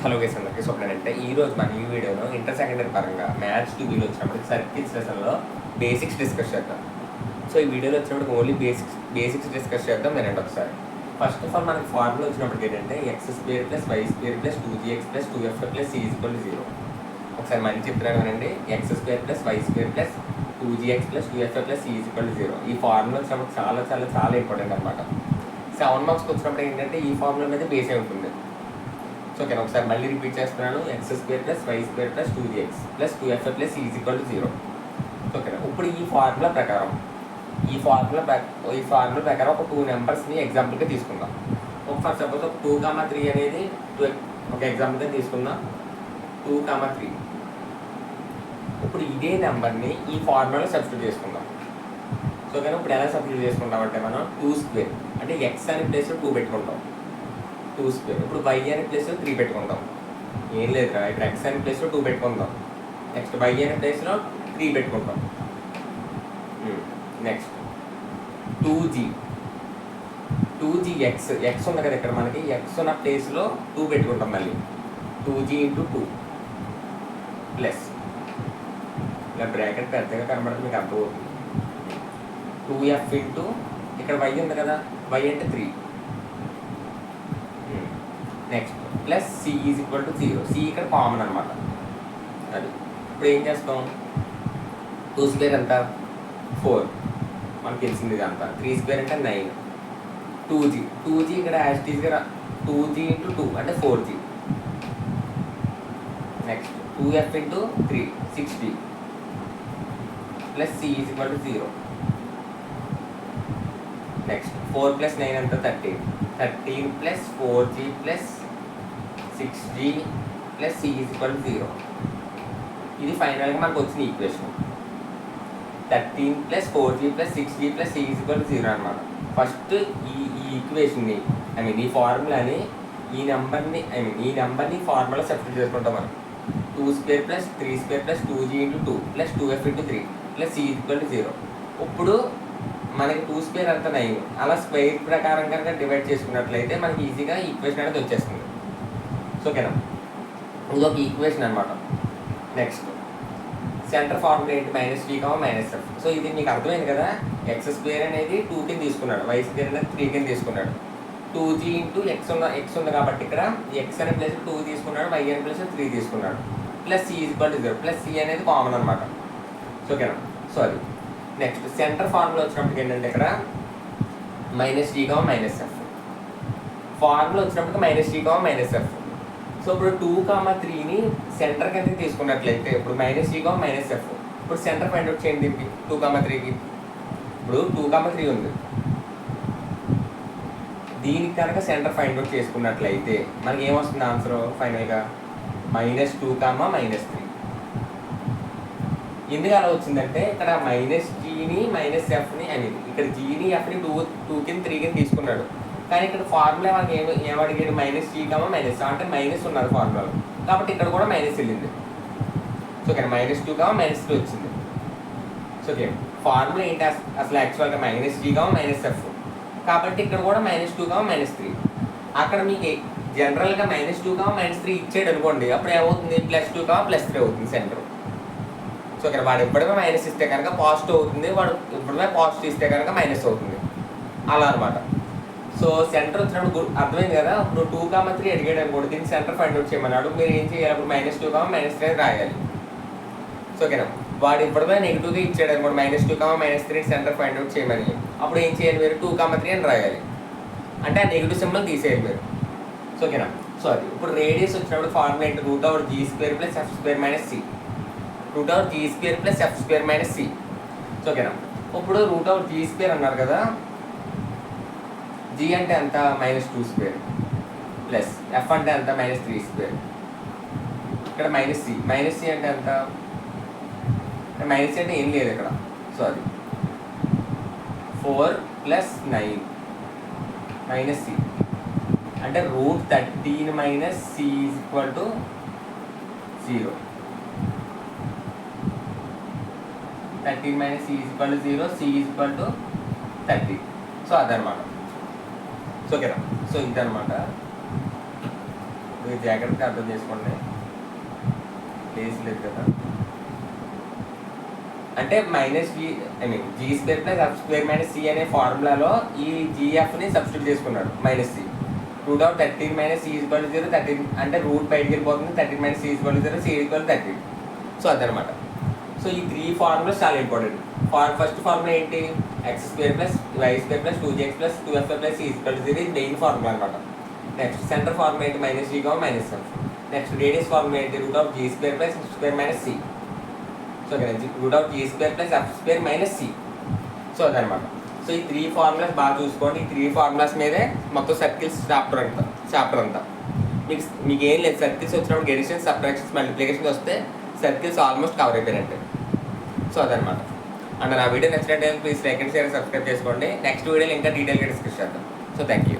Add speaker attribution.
Speaker 1: Hello guys అందరికీ స్వప్నంటే ఈరోజు మన ఈ వీడియోలో ఇంటర్ సెకండరీ పరంగా మ్యాథ్స్ 2Bలో వచ్చినప్పుడు సర్కిల్స్ లెసన్లో బేసిక్స్ డిస్కస్ చేద్దాం. సో ఈ వీడియోలో వచ్చినప్పుడు ఓన్లీ బేసిక్స్ డిస్కస్ చేద్దాం. నేను ఒకసారి ఫస్ట్ ఆఫ్ ఆల్ మనకి ఫార్ములా వచ్చినప్పటికి ఏంటంటే x² + y² + 2gx + 2f + c = 0. ఒకసారి మళ్ళీ చెప్తున్నాను కదండి, x² + y² + 2gx + 2f + c = 0. ఈ ఫార్ములా వచ్చినప్పుడు చాలా చాలా చాలా ఇంపార్టెంట్ అనమాట. 7 మార్క్స్కి వచ్చినప్పుడు ఏంటంటే ఈ ఫార్ములా మీద బేస్ అయి ఉంటుంది. సో ఓకే, ఒకసారి మళ్ళీ రిపీట్ చేస్తున్నాను, x² + y² + 2gx + 2f + c = 0. ఓకేనా. ఇప్పుడు ఈ ఫార్ములా ప్రకారం ఒక 2 నెంబర్స్ని ఎగ్జాంపుల్గా తీసుకుందాం. ఫర్ సపోజ్ ఒక 2, 3 అనేది ఒక ఎగ్జాంపుల్గా తీసుకుందాం. 2, 3. ఇప్పుడు ఇదే నెంబర్ని ఈ ఫార్ములాలో సబ్స్టిట్యూట్ చేసుకుందాం. సో ఓకేనా. ఇప్పుడు ఎలా సబ్స్టిట్యూట్ చేసుకుంటామంటే మనం 2² అంటే x అనే ప్లేస్లో 2 పెట్టుకుంటాం, 2². ఇప్పుడు y అనే ప్లేస్లో 3 పెట్టుకుంటాం. ఏం లేదురా, ఇప్పుడు x అనే ప్లేస్లో 2 పెట్టుకుందాం, నెక్స్ట్ y అనే ప్లేస్లో 3 పెట్టుకుంటాం. నెక్స్ట్ 2gx ఉంది కదా ఇక్కడ మనకి, x ఉన్న ప్లేస్లో 2 పెట్టుకుంటాం. మళ్ళీ 2g × 2 ప్లస్ ఇలా బ్రాకెట్ పెద్దగా కనబడుతుంది, మీకు అర్థమవుతుంది. 2f × ఇక్కడ y ఉంది కదా, y అంటే 3. Next plus c = 0. c ఇక్కడ కామన్ అనమాట. అది ఇప్పుడు ఏం చేస్తాం, 2² ఎంత 4 మనకు తెలిసింది ఇదంతా. 3² అంటే 9. 2g ఇక్కడ యాస్టీస్గా 2g × 2 అంటే 4g. Next 2f × 3 60 plus c = 0. Next 4 + 9 ఎంత 13. 13 + 4g + 6g + c = 0. ఇది ఫైనల్గా మనకు వచ్చిన ఈక్వేషన్. 13 + 4g + 6g + c = 0 అనమాట. ఫస్ట్ ఈ ఈక్వేషన్ని ఈ ఫార్ములాని ఈ నెంబర్ని ఫార్ములా సబ్స్టిట్యూట్ చేసుకుంటాం మనం. 2² + 3² + 2g × 2 + 2f × 3 + c = 0. ఇప్పుడు మనకి 2² అంత 9. అలా స్క్వేర్ ప్రకారం కనుక డివైడ్ చేసుకున్నట్లయితే మనకి ఈజీగా ఈక్వేషన్ అనేది వచ్చేస్తుంది. సో ఓకేనా, ఇది ఒక ఈక్వేషన్ అనమాట. నెక్స్ట్ సెంటర్ ఫార్ములా ఏంటి, -d, -f. సో ఇది మీకు అర్థమైంది కదా, x² అనేది 2 కింద తీసుకున్నాడు, y² అనేది 3 కింద తీసుకున్నాడు. 2g × x ఉంది కాబట్టి ఇక్కడ x అనే ప్లేస్ 2 తీసుకున్నాడు, y అనే ప్లేస్ 3 తీసుకున్నాడు, ప్లస్ c = 0. ప్లస్ c అనేది కామన్ అనమాట. సో ఓకేనా. సారీ, నెక్స్ట్ సెంటర్ ఫార్ములా వచ్చినప్పటికి ఏంటంటే ఇక్కడ -d, -f. ఫార్ములా వచ్చినప్పటికి -d, -f. సో ఇప్పుడు 2, 3ని సెంటర్ కింద తీసుకున్నట్లయితే ఇప్పుడు -d, -f. ఇప్పుడు సెంటర్ ఫైండ్ అవుట్ చేయండి దీనికి 2, 3కి. ఇప్పుడు 2, 3 ఉంది, దీనికి కనుక సెంటర్ ఫైండ్ అవుట్ చేసుకున్నట్లయితే మనకి ఏమొస్తుంది ఆన్సర్ ఫైనల్గా -2, -3. ఎందుకు అలా వచ్చిందంటే ఇక్కడ -gని -fని అనేది ఇక్కడ gని fని 2 కింద 3 కింద తీసుకున్నాడు. కానీ ఇక్కడ ఫార్ములా మనకి ఏమడిగాడు -g, అంటే మైనస్ ఉన్నారు ఫార్ములాలో, కాబట్టి ఇక్కడ కూడా మైనస్ వెళ్ళింది. సో ఓకే, -2, -3 వచ్చింది. సో ఓకే, ఫార్ములా ఏంటి అసలు యాక్చువల్గా -g, -f. కాబట్టి ఇక్కడ కూడా -2, -3. అక్కడ మీకు జనరల్గా -2, -3 ఇచ్చాడు అనుకోండి, అప్పుడు ఏమవుతుంది +2, +3 అవుతుంది సెంటర్. సో ఇక్కడ వాడు ఎప్పుడైనా మైనస్ ఇస్తే కనుక పాజిటివ్ అవుతుంది, వాడు ఎప్పుడైనా పాజిటివ్ ఇస్తే కనుక మైనస్ అవుతుంది, అలా అనమాట. సో సెంటర్ వచ్చినప్పుడు అర్థమైంది కదా. ఇప్పుడు 2, 3 అడిగాడు అనుకోండి, దీనికి సెంటర్ ఫైండ్ అవుట్ చేయమన్నాడు, మీరు ఏం చేయాలి, అప్పుడు -2, -3 రాయాలి. సో ఓకేనా. వాడు ఎప్పుడైనా నెగిటివ్గా ఇచ్చాడు అనుకోండి, -2, -3 సెంటర్ ఫైండ్ అవుట్ చేయమని, అప్పుడు ఏం చేయాలి మీరు 2, 3 అని రాయాలి. అంటే ఆ నెగిటివ్ సింబల్ తీసేయాలి మీరు. సో ఓకేనా. సారీ, ఇప్పుడు రేడియస్ వచ్చినప్పుడు ఫార్ములా ఏంటి, √g² + f² - c. √g² + f² - c. So ఓకేనా. ఇప్పుడు √g² అన్నారు కదా, g అంటే ఎంత -2² ప్లస్ f అంటే ఎంత -3². ఇక్కడ -c అంటే ఎంత, మైనస్ అంటే ఏం లేదు ఇక్కడ. సో అది 4 + 9 -c అంటే √13 - c = 0. 13 - c = 0, c = 30. సో అదనమాట. సో ఓకేనా. సో ఇదనమాట. మీరు జాగ్రత్తగా అర్థం చేసుకోండి, ప్లేస్ లేదు కదా. అంటే minus G I mean G square plus F square minus C అనే ఫార్ములాలో ఈ జీఎఫ్ని సబ్స్టిట్యూట్ చేసుకున్నాడు minus C. Root of 13 minus C equal 0, 13 అంటే రూట్ బయటికి వెళ్ళిపోతుంది, 13 minus C equal 0, C equal 13. So అదనమాట. సో ఈ 3 ఫార్ములాస్ చాలా ఇంపార్టెంట్. ఫస్ట్ ఫార్ములా ఏంటి, X square plus Y square plus 2jx plus 2f plus C equal 0, ఇది main formula అనమాట. Next center formula ఏంటి, minus G minus F. Next radius formula ఏంటి, root of G square plus F square minus C. So ఇక్కడ root of G square plus F square minus C. So అదనమాట. So ఈ 3 formulas బాగా చూసుకోండి. ఈ 3 formulas మీదే మొత్తం సర్కిల్స్ చాప్టర్ అంతా. మీకు ఏం లేదు, సర్కిల్స్ వచ్చినప్పుడు ఎడిషన్స్, సబ్ట్రాక్షన్స్, మల్టిప్లికేషన్స్ వస్తే సర్కిల్స్ ఆల్మోస్ట్ కవర్ అయిపోయినట్టే. సో అదనమాట. అండ్ నా వీడియో నచ్చినట్టు please like and share, subscribe చేసుకోండి. నెక్స్ట్ వీడియోలో ఇంకా డీటెయిల్గా డిస్కస్ చేద్దాం. So thank you.